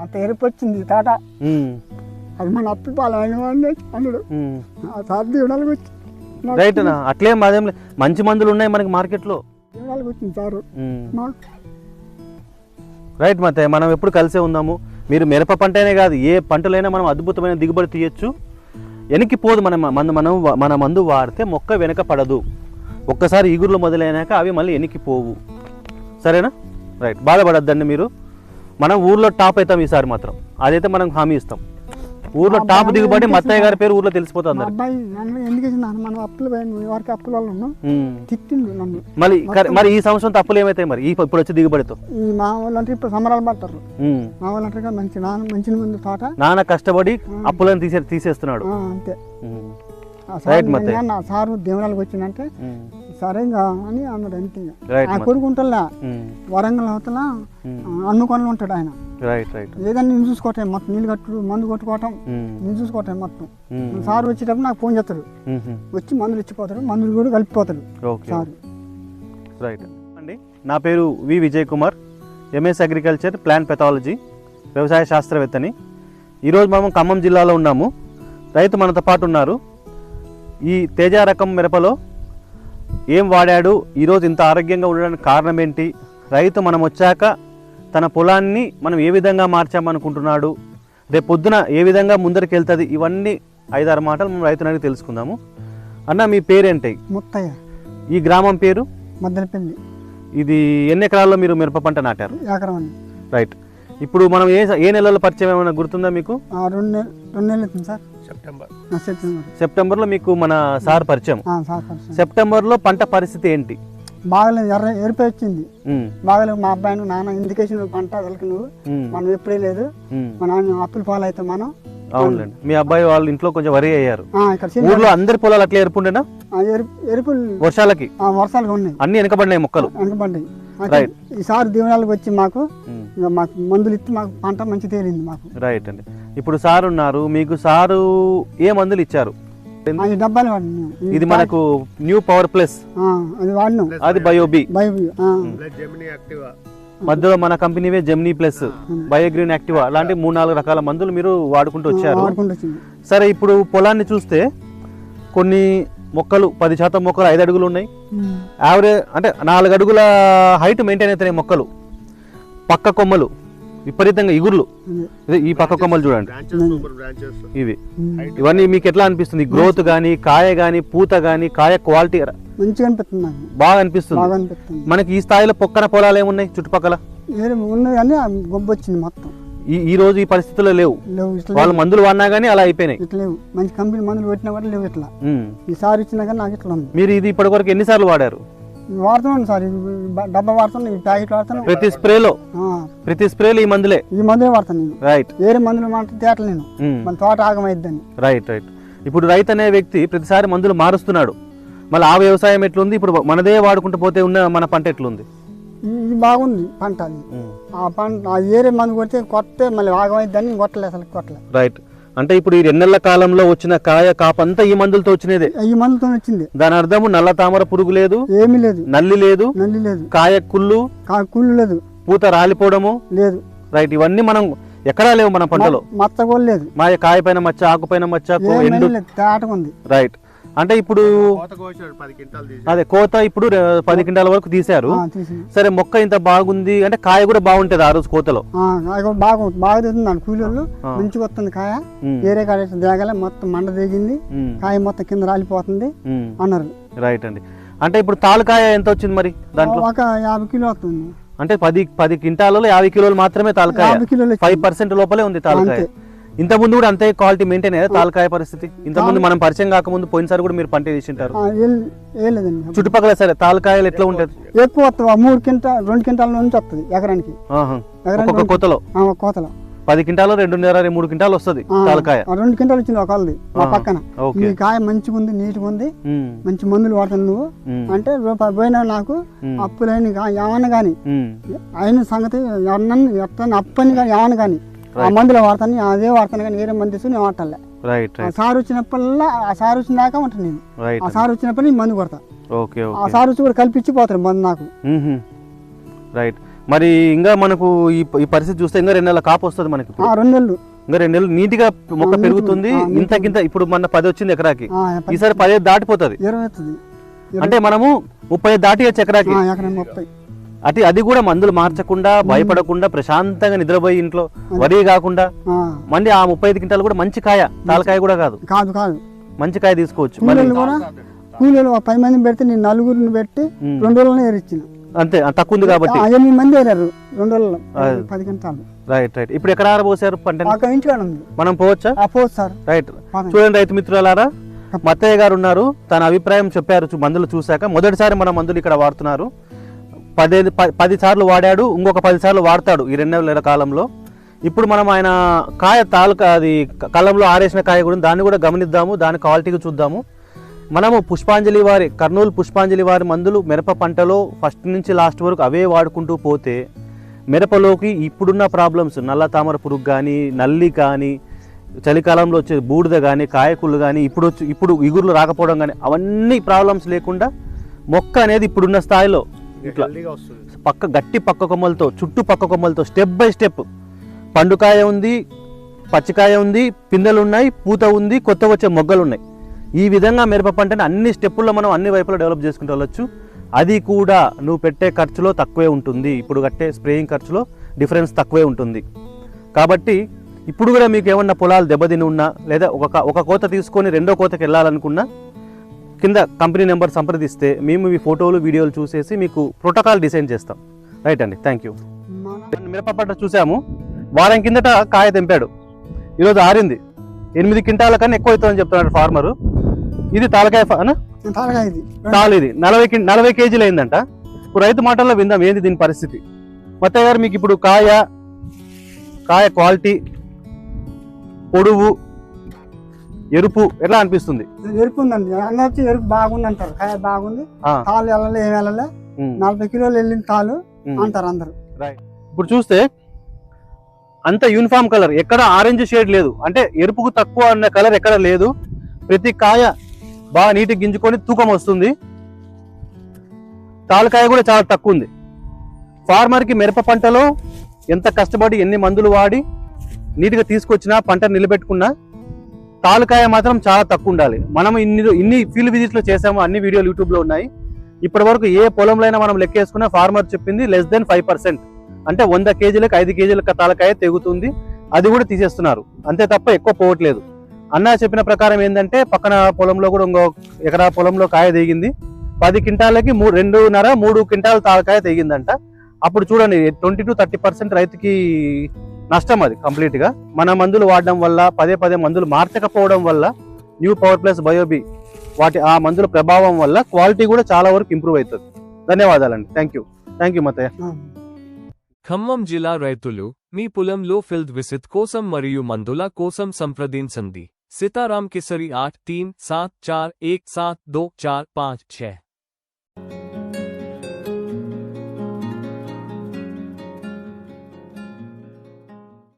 అంత ఎరుపు వచ్చింది తాట, అది మన అప్పు పాలైన అన్నాడు. ఆ సార్ దీవెనలకు వచ్చి రైట్ అట్లేం అదేం మంచి మందులు ఉన్నాయి మనకి మార్కెట్లో. దీవెనలకు వచ్చింది సారు మాకు. రైట్ మతే, మనం ఎప్పుడు కలిసే ఉందాము. మీరు మిరప పంటనే కాదు, ఏ పంటలైనా మనం అద్భుతమైన దిగుబడి తీయచ్చు. వెనక్కిపోదు మన మందు వాడితే మొక్క వెనక పడదు. ఒక్కసారి ఈగుర్లు మొదలైనాక అవి మళ్ళీ వెనక్కిపోవు. సరేనా? రైట్, బాధపడద్దండి మీరు. మనం ఊర్లో టాప్ అవుతాం ఈసారి మాత్రం, అదైతే మనం హామీ ఇస్తాం. ఊర్లో టాప్ దిగుబడి మత్తయ్య గారి పేరు ఊర్లో తెలిసిపోతుంది. అబ్బాయి నన్ను ఎందుకు వేసింది, మనం అప్పులు ఎవరికి అప్పుల వాళ్ళు ఉన్నాం తిట్టిండు నన్ను. మరి ఈ సంవత్సరం తప్పులు ఏమైతాయి మరి ఇప్పుడు వచ్చే దిగుబడితో? ఈ మా వాళ్ళు అంటే ఇప్పుడు సంబరాలు పడతారు. మా వాళ్ళు అంటే మంచి ముందు తోట నాన్న కష్టపడి అప్పులను తీసేస్తున్నాడు అంతే. సారు దేవునాలకు వచ్చిందంటే సరేగా అని అన్నాడు అంతే. ఆ కొడుకు ఉంటల్లా వరంగల్ అవతల అన్నుకొనలు ఉంటాడు ఆయన. ఏదన్నా నేను చూసుకోవటం మొత్తం, నీళ్ళు కట్టుడు మందు కొట్టుకోవటం నేను చూసుకోవటం మొత్తం. సారు వచ్చేటప్పుడు నాకు ఫోన్ చేస్తాడు, వచ్చి మందులు ఇచ్చిపోతాడు, మందులు కూడా కలిపిపోతాడు సారు. రైట్ అండి, నా పేరు V Vijay Kumar, MS agriculture plant pathology, వ్యవసాయ శాస్త్రవేత్తని. ఈరోజు మనం ఖమ్మం జిల్లాలో ఉన్నాము. రైతు మనతో పాటు ఉన్నారు. ఈ తేజ రకం మిరపలో ఏం వాడాడు, ఈరోజు ఇంత ఆరోగ్యంగా ఉండడానికి కారణం ఏంటి, రైతు మనం వచ్చాక తన పొలాన్ని మనం ఏ విధంగా మార్చామనుకుంటున్నాడు, రేపు పొద్దున ఏ విధంగా ముందరికి వెళ్తుంది, ఇవన్నీ 5-6 మాటలు మనం రైతుని అడిగి తెలుసుకుందాము. అన్న, మీ పేరేంటి? ముత్తయ్య. ఈ గ్రామం పేరు? మద్దెలపల్లి. ఇది ఎన్ని ఎకరాల్లో మీరు మిరప పంట నాటారు? ఎకరం. రైట్. ఇప్పుడు మనం ఏ నెలలో పరిచయం ఏమైనా గుర్తుందా మీకు? 2 నెలలు సార్. సెప్టెంబర్లో మీకు మన సార్ పరిచయం. సెప్టెంబర్లో పంట పరిస్థితి ఏంటి? బాగలేదు, ఎరిపి వచ్చింది. బాగలేదు. మా అబ్బాయి నాన్న ఇండికేషన్ పంట అసలు నువ్వు మనం ఎప్పుడే లేదు, మన అప్పుల పాలైతే మనం. అవునులేండి, మీ అబ్బాయి వాళ్ళ ఇంట్లో కొంచెం వరి అయ్యారు. ఊర్లో అందరి పొలాలు అట్లా ఎరుపుండేనా? ఎరుపులు వర్షాలకి ఉన్నాయి, అన్ని వెనకబడినాయి మొక్కలు. వెనకబడ్డాయి. ఈసారి దీవెనలకు వచ్చి మాకు మందులు ఇచ్చి మాకు పంట మంచి తేలింది మాకు. రైట్ అండి. ఇప్పుడు సార్ ఉన్నారు, మీకు సారు ఏ మందులు ఇచ్చారు? డబ్బాలు వాడినాం. ఇది మనకు న్యూ పవర్ ప్లస్ అది వాడినాం, అది బయోబి. మధ్యలో మన కంపెనీవే జెమినీ ప్లస్, బయోగ్రీన్ యాక్టివా, అలాంటి 3-4 రకాల మందులు మీరు వాడుకుంటూ వచ్చారు. సరే, ఇప్పుడు పొలాన్ని చూస్తే కొన్ని మొక్కలు 10% మొక్కలు 5 అడుగులు ఉన్నాయి. యావరేజ్ అంటే 4 అడుగుల హైట్ మెయింటైన్ అవుతున్నాయి మొక్కలు. పక్క కొమ్మలు విపరీతంగా ఇగుర్లు. ఈ పక్క కొమ్మలు చూడండి, ఇవన్నీ మీకు ఎట్లా అనిపిస్తుంది? గ్రోత్ గానీ, కాయ గానీ, పూత గానీ, కాయ క్వాలిటీ మంచిగా అనిపిస్తుంది, బాగా అనిపిస్తుంది. మనకి ఈ స్థాయిలో పొక్కన పొలాలు ఏమున్నాయి చుట్టుపక్కల? గొబ్బొచ్చింది మొత్తం. ఈ రోజు ఈ పరిస్థితుల్లో లేవు. వాళ్ళు మందులు వాడినా గానీ అలా అయిపోయినాయి. లేవు, మంచి కంపెనీ మందులు పెట్టినా కూడా లేవు. ఇట్లా ఈసారి ఇచ్చినా కానీ నాకు ఇట్లా ఉంది. మీరు ఇది ఇప్పటి వరకు ఎన్నిసార్లు వాడారు? వాడుతున్నాను సార్, డబ్బా వాడుతున్నాను, ఈ ప్యాకెట్ వాడుతున్నాను. ప్రతి స్ప్రేలో ఈ మందులే వాడతాను నేను. రైట్. వేరే మందులు మాట తేటలు నేను, మన తోట ఆగమైద్దని. రైట్. ఇప్పుడు రైతు అనే వ్యక్తి ప్రతిసారి మందులు మారుస్తున్నాడు. మళ్ళీ ఆ వ్యవసాయం ఎట్లుంది, ఇప్పుడు మనదే వాడుకుంటూ పోతే ఉన్న మన పంట ఎట్లుంది? ఇది బాగుంది పంట. అది ఆ పంట వేరే మందు కొడితే కొట్టే మళ్ళీ ఆగమైద్దని కొట్టలేదు, అసలు కొట్టలేదు. రైట్. అంటే ఇప్పుడు ఈ 2 నెలల కాలంలో వచ్చిన కాయ కాపంతా ఈ మందులతో వచ్చినదే. ఈ మందులతో వచ్చింది. దాని అర్థం నల్ల తామర పురుగు లేదు, ఏమీ లేదు, నల్లి లేదు, కాయ కుళ్ళు లేదు, పూత రాలిపోవడము లేదు. రైట్. ఇవన్నీ మనం ఎక్కడా లేవు మన పంటలో. మచ్చ కూడా లేదు, మా కాయ పైన మచ్చ, ఆకు పైన మచ్చ, ఎండు. రైట్. అంటే ఇప్పుడు అదే కోత ఇప్పుడు 10 క్వింటాల వరకు తీశారు. సరే, మొక్క ఇంత బాగుంది అంటే కాయ కూడా బాగుంటది ఆ రోజు కోతలో? బాగా తీస్తుంది కూలీలు, మంచిగా వస్తుంది కాయ. వేరే కాయ దిగలే, మొత్తం మండ దిగింది, కాయ మొత్తం కింద రాలిపోతుంది అన్నారు. రైట్ అండి. అంటే ఇప్పుడు తాలుకాయ ఎంత వచ్చింది మరి దాంట్లో? ఒక 50 కిలో వస్తుంది. అంటే 10 క్వింటాలలో 50 కిలోలు మాత్రమే తాలుకాయ, 5% లోపలే ఉంది తాలుకాయ. ఇంత ముందు కూడా అంతే క్వాలిటీ మెయింటైన్ అయ్యా తాలకాయ పరిస్థితి? ఇంత ముందు మనం పరిచయం కాకముందు పోయినసారి కూడా మీరు పంట వేసింటారు చుట్టుపక్కల. సరే, తాలకాయలు ఎట్లా ఉంటది? ఎక్కువ 3 క్వింటాల్ 2 క్వింటాల నుంచి వస్తుంది ఎకరానికి. ఒక్కొక్క కోతలో 10 క్వింటాలు 2.5-3 క్వింటాలు వస్తుంది తాలకాయ. 2 క్వింటాలు వచ్చింది ఒక మా పక్కన. ఈ కాయ మంచిగా ఉంది, నీట్గా ఉంది, మంచి మందులు వాడతాను నువ్వు అంటే రూపాయి పోయినా నాకు అప్పులైన ఏమన్నా కానీ అయిన సంగతి ఎవరన్నా అప్పని కానీ ఏమన్నా కానీ ఆ మందులో వాడతాను, అదే వాడతాను కానీ వేరే మంది తీసుకుని వాడతాను. సార్ వచ్చినప్పుడల్లా ఆ సార్ వచ్చినాక ఉంటాను నేను. ఆ సార్ వచ్చినప్పుడు మందు కొడతా. ఓకే ఆ సార్ వచ్చి కూడా కల్పించిపోతారు మందు నాకు. రైట్. మరి ఇంకా మనకు ఈ పరిస్థితి చూస్తే ఇంకా 2 నెలల కాపు వస్తుంది మనకి. 2 నెలలు ఇంకా 2 నెలలు నీట్ గా మొక్క పెరుగుతుంది. ఇంతకింత ఇప్పుడు మన 10 వచ్చింది ఎకరాకి, ఈసారి 15 దాటిపోతుంది. 20 అంటే మనము 30 దాటియచ్చు ఎకరాకి. అది కూడా మందులు మార్చకుండా భయపడకుండా ప్రశాంతంగా నిద్రపోయి ఇంట్లో వరి కాకుండా మళ్ళీ ఆ 35 క్వింటాలు కూడా మంచి కాయ, తాలకాయ కూడా కాదు మంచి కాయ తీసుకోవచ్చు. కూలీలు 10 మందిని పెడితే నేను 4గురిని పెట్టి 2 రోజులనే ఏరిచ్చిన. అంతే, తక్కువ ఉంది కాబట్టి 8 మంది ఏరారు 2 రోజుల్లో 10 క్వింటాలు. Right right. ఇప్పుడు ఎక్కడ ఆరబోసారు పంట? మనం పోవచ్చా? పోవచ్చు సార్. రైట్. చూడండి రైతు మిత్రులారా, మత్తయ్య గారు ఉన్నారు, తన అభిప్రాయం చెప్పారు మందులు చూశాక. మొదటిసారి మన మందులు ఇక్కడ వాడుతున్నారు. 10 సార్లు వాడాడు, ఇంకొక 10 సార్లు వాడతాడు ఈ 2 నెలల కాలంలో. ఇప్పుడు మనం ఆయన కాయ అది కళ్ళంలో ఆరేసిన కాయ కూడా దాన్ని కూడా గమనిద్దాము, దాని క్వాలిటీకి చూద్దాము. మనము పుష్పాంజలి వారి కర్నూలు పుష్పాంజలి వారి మందులు మిరప పంటలో ఫస్ట్ నుంచి లాస్ట్ వరకు అవే వాడుకుంటూ పోతే మిరపలోకి ఇప్పుడున్న ప్రాబ్లమ్స్, నల్ల తామర పురుగు కానీ, నల్లి కానీ, చలికాలంలో వచ్చే బూడిద కానీ, కాయకుళ్ళు కానీ, ఇప్పుడు ఇగుర్లు రాకపోవడం కానీ, అవన్నీ ప్రాబ్లమ్స్ లేకుండా మొక్క అనేది ఇప్పుడున్న స్థాయిలో ఇట్లా గట్టి పక్క కొమ్మలతో, చుట్టూ పక్క కొమ్మలతో స్టెప్ బై స్టెప్ పండుకాయ ఉంది, పచ్చికాయ ఉంది, పిందెలు ఉన్నాయి, పూత ఉంది, కొత్త వచ్చే మొగ్గలు ఉన్నాయి. ఈ విధంగా మిరప పంటని అన్ని స్టెప్పుల్లో మనం అన్ని వైపులో డెవలప్ చేసుకుంటూ వెళ్ళొచ్చు. అది కూడా నువ్వు పెట్టే ఖర్చులో తక్కువే ఉంటుంది, ఇప్పుడు కట్టే స్ప్రేయింగ్ ఖర్చులో డిఫరెన్స్ తక్కువే ఉంటుంది. కాబట్టి ఇప్పుడు కూడా మీకు ఏమన్నా పొలాలు దెబ్బతిని ఉన్నా, లేదా ఒక కోత తీసుకొని 2వ కోతకి వెళ్ళాలనుకున్నా కింద కంపెనీ నెంబర్ సంప్రదిస్తే మేము ఈ ఫోటోలు వీడియోలు చూసేసి మీకు ప్రోటోకాల్ డిజైన్ చేస్తాం. రైట్ అండి, థ్యాంక్ యూ. మిరప పంట చూసాము, వారం కిందట కాయ తెంపాడు, ఈరోజు ఆరింది. 8 క్వింటాల కన్నా ఎక్కువ అవుతుందని చెప్తున్నాడు ఫార్మరు. ఇది తాలకాయ తాలు, ఇది 40 కేజీలు అయిందంట. ఇప్పుడు రైతు మాటల్లో విందాం ఏంది దీని పరిస్థితి. మత్తయ్య గారు, మీకు ఇప్పుడు కాయ క్వాలిటీ, పొడువు, ఎరుపు ఎట్లా అనిపిస్తుంది? ఎరుపు ఉందండి, అందరికి ఎరుపు బాగుంది అంటారు. కాయ బాగుంది, తాళ్ళు వెళ్ళలే ఏం వెళ్ళలే, 40 కిలోలు వెళ్ళిన తాళ్ళు అంటారు అందరు. ఇప్పుడు చూస్తే అంత యూనిఫామ్ కలర్, ఎక్కడ ఆరెంజ్ షేడ్ లేదు, అంటే ఎరుపుకు తక్కువ అన్న కలర్ ఎక్కడ లేదు. ప్రతి కాయ బాగా నీటికి గింజుకొని తూకం వస్తుంది. తాలకాయ కూడా చాలా తక్కువ ఉంది. ఫార్మర్కి మిరప పంటలో ఎంత కష్టపడి ఎన్ని మందులు వాడి నీట్గా తీసుకొచ్చినా పంట నిలబెట్టుకున్నా తాలకాయ మాత్రం చాలా తక్కువ ఉండాలి. మనం ఇన్ని ఫీల్డ్ విజిట్లు చేసాము, అన్ని వీడియోలు యూట్యూబ్లో ఉన్నాయి. ఇప్పటి వరకు ఏ పొలంలో అయినా మనం లెక్కేసుకున్నా ఫార్మర్ చెప్పింది <5%, అంటే 100 కేజీలకు 5 కేజీల తాలకాయ తెగుతుంది. అది కూడా తీసేస్తున్నారు, అంతే తప్ప ఎక్కువ పోవట్లేదు. అన్న చెప్పిన ప్రకారం ఏంటంటే పక్కన పొలంలో కూడా ఇంకో ఎకరా పొలంలో కాయ తెగింది. 10 క్వింటాలకి 2.5-3 క్వింటాల తాలకాయ తెగిందంట. అప్పుడు చూడండి 20 to 30% రైతుకి నష్టం అది కంప్లీట్ గా. మన మందులు వాడడం వల్ల, పదే మందులు మార్చకపోవడం వల్ల, న్యూ పవర్ ప్లస్ బయోబీ ఆ మందుల ప్రభావం వల్ల క్వాలిటీ కూడా చాలా వరకు ఇంప్రూవ్ అవుతుంది. ధన్యవాదాలండి. Thank you Mattayya. ఖమ్మం జిల్లా రైతులు మీ పొలంలో ఫీల్డ్ విజిట్ కోసం మరియు మందుల కోసం సంప్రదించండి. సీతారాం కిసరి 8374172456.